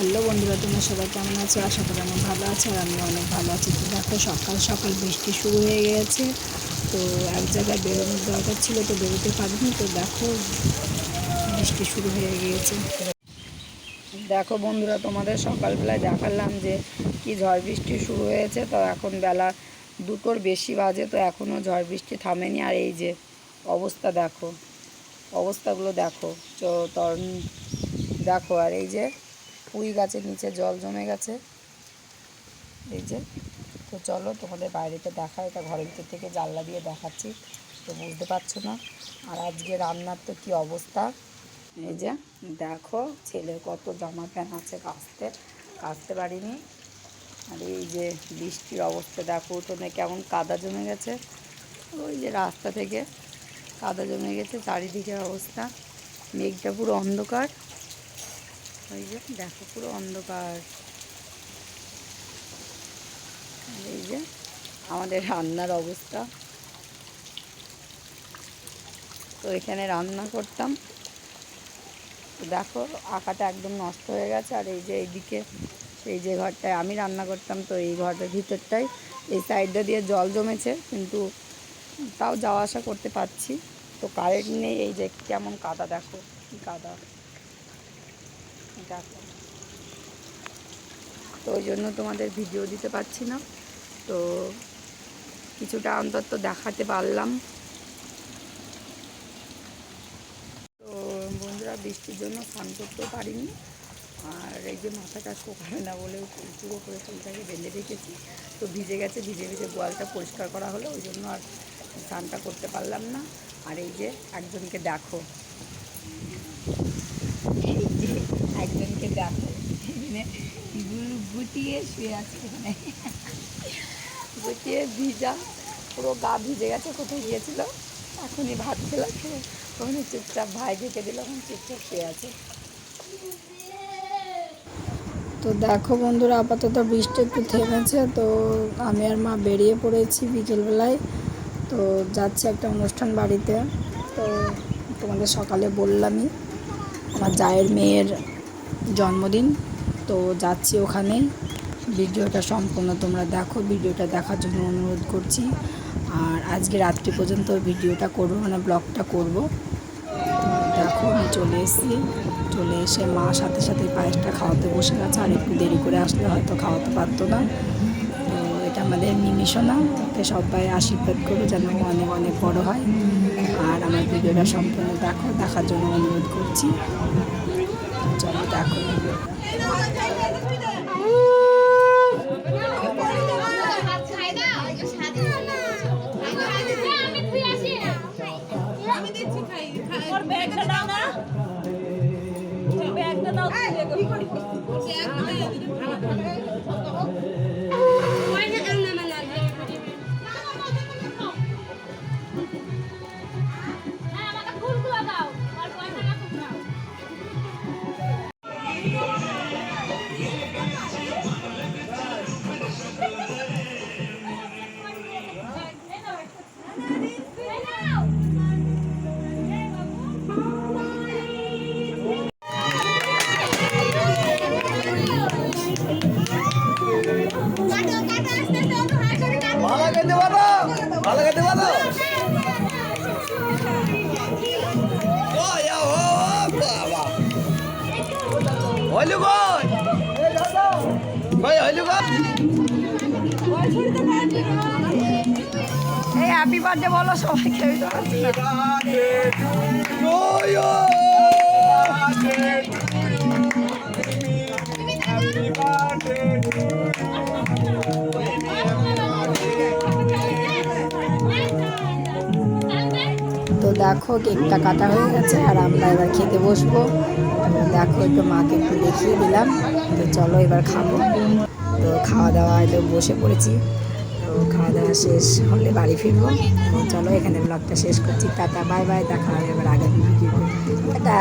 Hello বন্ধুরা, তোমরা সবাই কেমন আছো? আশা করি অনেক ভালো আছে আর আমি অনেক ভালো আছি। তো দেখো, সকাল সকাল বৃষ্টি শুরু হয়ে গেছে। তো এক জায়গায় বেরোনোর দরকার ছিল, তো বেরোতে পারিনি। তো দেখো, বৃষ্টি শুরু হয়ে গিয়েছে। দেখো বন্ধুরা, তোমাদের সকালবেলায় দেখালাম যে কি ঝড় বৃষ্টি শুরু হয়েছে। তো এখন বেলা 2টোর বেশি বাজে, তো এখনও ঝড় বৃষ্টি থামেনি। আর এই যে অবস্থা দেখো, অবস্থাগুলো দেখো। দেখো, আর এই যে পুঁই গাছের নিচে জল জমে গেছে, এই যে। তো চলো তোমাদের বাইরেটা দেখা, এটা ঘরের ভিতর থেকে জানলা দিয়ে দেখাচ্ছি, তো বুঝতে পারছো না। আর আজকে রান্নার তো কী অবস্থা, এই যে দেখো, ছেলের কত জামা প্যান্ট আছে কাচতে পারিনি। আর এই যে বৃষ্টির অবস্থা দেখো, উঠোনে কেমন কাদা জমে গেছে। ওই যে রাস্তা থেকে কাদা জমে গেছে, চারিদিকের অবস্থা। মেঘটা পুরো অন্ধকার, ওই যে দেখো পুরো অন্ধকার। এই যে আমাদের রান্নার অবস্থা। তো এখানে রান্না করতাম, তো দেখো আঁকাটা একদম নষ্ট হয়ে গেছে। আর এই যে এইদিকে, এই যে ঘরটায় আমি রান্না করতাম, তো এই ঘরটার ভিতরটায় এই সাইডটা দিয়ে জল জমেছে, কিন্তু তাও যাওয়া আসা করতে পারছি। তো কারেন্ট নেই, এই যে কেমন কাদা দেখো, কী কাদা দেখো। তো ওই জন্য তোমাদের ভিডিও দিতে পারছি না, তো কিছুটা অন্তত দেখাতে পারলাম। তো বন্ধুরা, বৃষ্টির জন্য স্নান করতেও পারিনি। আর এই যে মাথাটা শোকাবে না বলে পুরো করে চুলটাকে বেঁধে রেখেছি, তো ভিজে গেছে, ভিজে ভিজে গোয়ালটা পরিষ্কার করা হলো, ওই জন্য আর স্নানটা করতে পারলাম না। আর এই যে একজনকে দেখো, এই যে একজনকে দেখো, এখানে গুটিয়ে শুয়ে আছে, এখানে গুটিয়ে ভিজা, পুরো গা ভিজে গেছে। কোথায় গিয়েছিল, এখনই ভাত খেলাম, ওখানে চুপচাপ ভাই ঢেকে দিল, এখন চুপচাপ শুয়ে আছে। তো দেখো বন্ধুরা, আপাতত বৃষ্টি একটু থেমেছে, তো আমি আর মা বেরিয়ে পড়েছি বিকেলবেলায়। তো যাচ্ছি একটা অনুষ্ঠান বাড়িতে। তো তোমাদের সকালে বললামই, আমার জায়ের মেয়ের জন্মদিন, তো যাচ্ছি ওখানে। ভিডিওটা সম্পূর্ণ তোমরা দেখো, ভিডিওটা দেখার জন্য অনুরোধ করছি। আর আজকে রাত্রি পর্যন্ত ভিডিওটা করবো, মানে ব্লগটা করব। দেখো আমি চলে এসেছি, চলে এসে মা সাথে সাথে পায়েসটা খাওয়াতে বসে গেছে। আর একটু দেরি করে আসলে হয়তো খাওয়াতে পারতো না। তো এটা আমাদের মিমিশোনা, ওকে সবাই আশীর্বাদ করো যেন অনেক অনেক বড় হয়। আর আমার ভিডিওটা সম্পূর্ণ দেখো, দেখার জন্য অনুরোধ করছি। চলো দেখো। হ্যাপি বার্থডে বলো সবাইকে। তো দেখো কেকটা কাটা হয়ে গেছে, আর আমরা এবার খেতে বসবো। দেখো একটু মাকে একটু দেখিয়ে দিলাম, তো চলো এবার খাবো। তো খাওয়া দাওয়া তো বসে পড়েছি, তো খাওয়া দাওয়া শেষ হলে বাড়ি ফিরবো। তো চলো এখানে ব্লগটা শেষ করছি। টাটা, বাই বাই, দেখা হবে এবার আগের ভিডিও। টাটা।